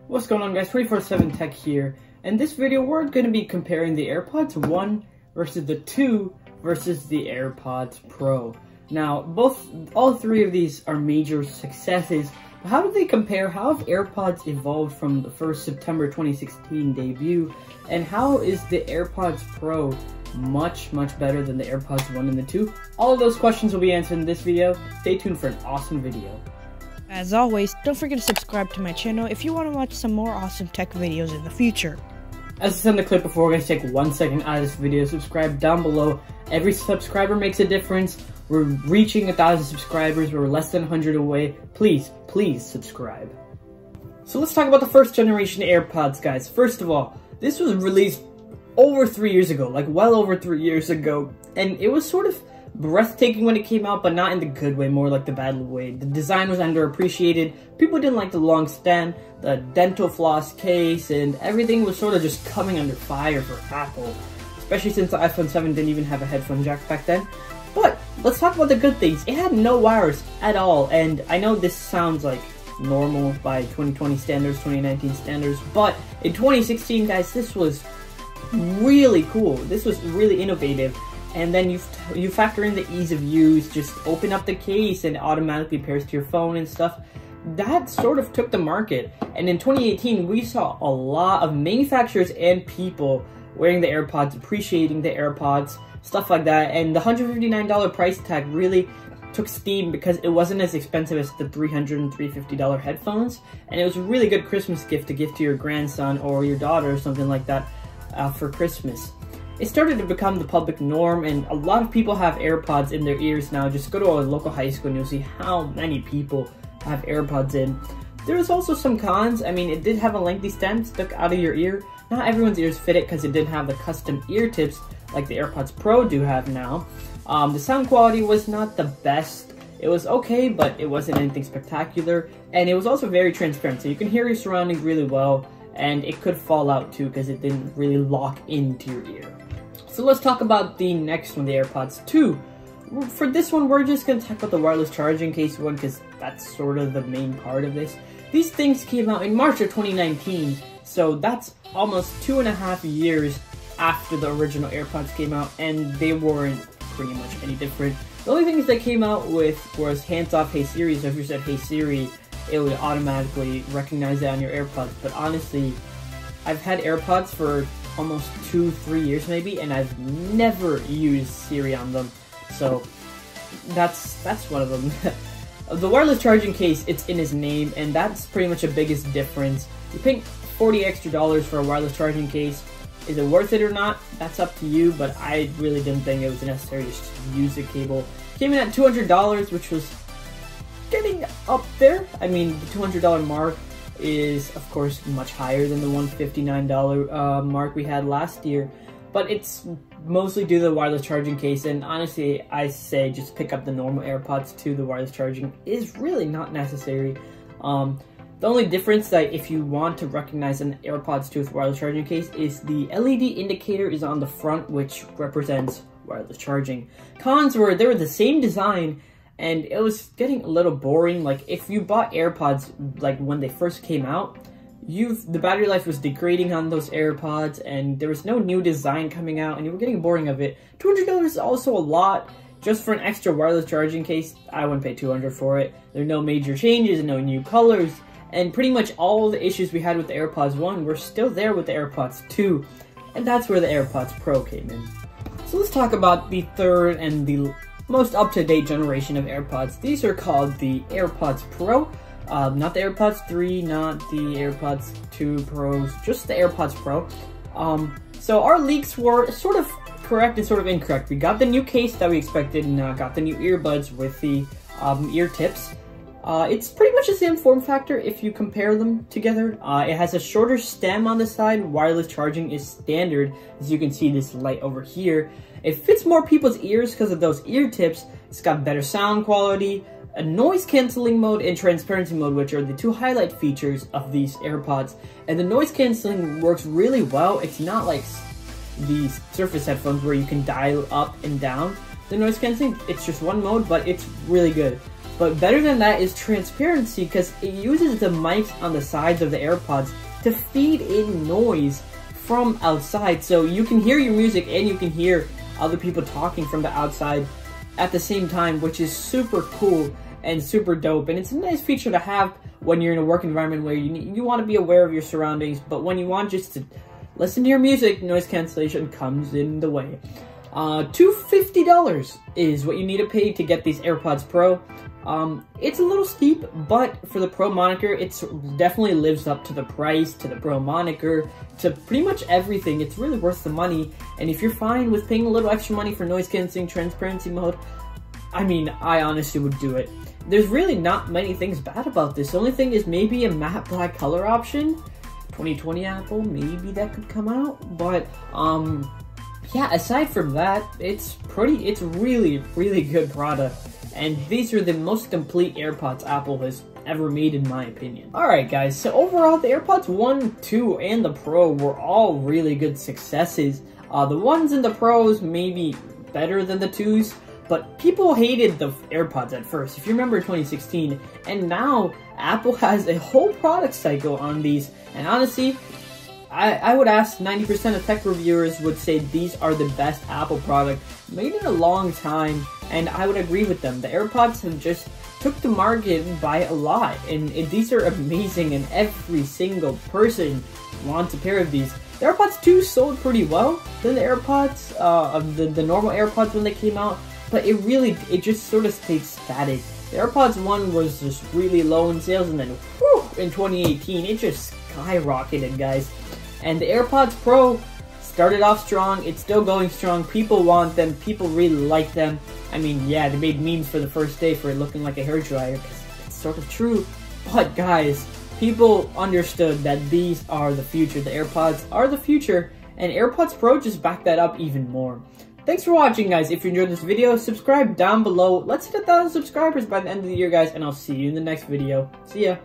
What's going on, guys? 24/7 Tech here. In this video, we're going to be comparing the AirPods 1 versus the 2 versus the AirPods Pro. Now, all three of these are major successes. But how do they compare? How have AirPods evolved from the first September 2016 debut? And how is the AirPods Pro much better than the AirPods 1 and the 2? All of those questions will be answered in this video. Stay tuned for an awesome video. As always, don't forget to subscribe to my channel if you want to watch some more awesome tech videos in the future. As I said in the clip before, we're going to take 1 second out of this video. Subscribe down below. Every subscriber makes a difference. We're reaching 1,000 subscribers. We're less than 100 away. Please subscribe. So let's talk about the first generation AirPods, guys. First of all, this was released over 3 years ago, like well over 3 years ago. And it was sort of breathtaking when it came out, but not in the good way, more like the bad way. The design was underappreciated. People didn't like the long stem, the dental floss case, and everything was sort of just coming under fire for Apple, especially since the iPhone 7 didn't even have a headphone jack back then. But let's talk about the good things. It had no wires at all, and I know this sounds like normal by 2020 standards, 2019 standards, but in 2016, guys, this was really cool. This was really innovative. And then you factor in the ease of use, just open up the case and it automatically pairs to your phone and stuff. That sort of took the market. And in 2018, we saw a lot of manufacturers and people wearing the AirPods, appreciating the AirPods, stuff like that. And the $159 price tag really took steam because it wasn't as expensive as the $300 and $350 headphones. And it was a really good Christmas gift to give to your grandson or your daughter or something like that for Christmas. It started to become the public norm, and a lot of people have AirPods in their ears now. Just go to a local high school and you'll see how many people have AirPods in. There was also some cons. I mean, it did have a lengthy stem stuck out of your ear. Not everyone's ears fit it because it didn't have the custom ear tips like the AirPods Pro do have now. The sound quality was not the best. It was okay, but it wasn't anything spectacular. And it was also very transparent, so you can hear your surroundings really well, and it could fall out too because it didn't really lock into your ear. So let's talk about the next one, the AirPods 2. For this one, we're just going to talk about the wireless charging case one because that's sort of the main part of this. These things came out in March of 2019, so that's almost 2.5 years after the original AirPods came out, and they weren't pretty much any different. The only things they came out with was hands-off Hey Siri, so if you said Hey Siri, it would automatically recognize that on your AirPods. But honestly, I've had AirPods for almost 2-3 years maybe, and I've never used Siri on them, so that's one of them. The wireless charging case, it's in his name, and that's pretty much the biggest difference. You pay $40 extra for a wireless charging case. Is it worth it or not? That's up to you, but I really didn't think it was necessary to just use the cable. Came in at $200, which was getting up there. I mean, the $200 mark is of course much higher than the $159 mark we had last year, but it's mostly due to the wireless charging case. And honestly, I say just pick up the normal AirPods 2. The wireless charging is really not necessary. The only difference that if you want to recognize an AirPods 2 with wireless charging case is the LED indicator is on the front, which represents wireless charging. Cons were they were the same design, and it was getting a little boring. Like, if you bought AirPods, like, when they first came out, the battery life was degrading on those AirPods, and there was no new design coming out, and you were getting boring of it. $200 is also a lot. Just for an extra wireless charging case, I wouldn't pay $200 for it. There are no major changes, no new colors, and pretty much all the issues we had with the AirPods 1 were still there with the AirPods 2, and that's where the AirPods Pro came in. So let's talk about the third and the most up-to-date generation of AirPods. These are called the AirPods Pro, not the AirPods 3, not the AirPods 2 Pros, just the AirPods Pro. So our leaks were sort of correct and sort of incorrect. We got the new case that we expected, and got the new earbuds with the ear tips. It's pretty much the same form factor if you compare them together. It has a shorter stem on the side. Wireless charging is standard. As you can see, this light over here. It fits more people's ears because of those ear tips. It's got better sound quality, a noise cancelling mode, and transparency mode, which are the two highlight features of these AirPods. And the noise cancelling works really well. It's not like these Surface headphones where you can dial up and down the noise cancelling. It's just one mode, but it's really good. But better than that is transparency, because it uses the mics on the sides of the AirPods to feed in noise from outside. So you can hear your music and you can hear other people talking from the outside at the same time, which is super cool and super dope. And it's a nice feature to have when you're in a work environment where you want to be aware of your surroundings, but when you want just to listen to your music, noise cancellation comes in the way. $250 is what you need to pay to get these AirPods Pro. It's a little steep, but for the Pro moniker, it definitely lives up to the price, to the Pro moniker, to pretty much everything. It's really worth the money, and if you're fine with paying a little extra money for noise cancelling transparency mode, I mean, I honestly would do it. There's really not many things bad about this. The only thing is maybe a matte black color option. 2020 Apple, maybe that could come out, but yeah, aside from that, it's really good product, and these are the most complete AirPods Apple has ever made, in my opinion. Alright guys, so overall the AirPods 1, 2, and the Pro were all really good successes. The ones and the Pros maybe better than the 2s, but people hated the AirPods at first, if you remember 2016, and now Apple has a whole product cycle on these, and honestly, I would ask 90% of tech reviewers would say these are the best Apple product made in a long time, and I would agree with them. The AirPods have just took the market by a lot, and these are amazing, and every single person wants a pair of these. The AirPods 2 sold pretty well than the AirPods, the normal AirPods when they came out, but it just sort of stayed static. The AirPods 1 was just really low in sales, and then whew, in 2018 it just skyrocketed, guys. And the AirPods Pro started off strong, it's still going strong, people want them, people really like them. I mean, yeah, they made memes for the first day for it looking like a hairdryer, because it's sort of true. But guys, people understood that these are the future, the AirPods are the future, and AirPods Pro just backed that up even more. Thanks for watching, guys. If you enjoyed this video, subscribe down below. Let's hit 1,000 subscribers by the end of the year, guys, and I'll see you in the next video. See ya.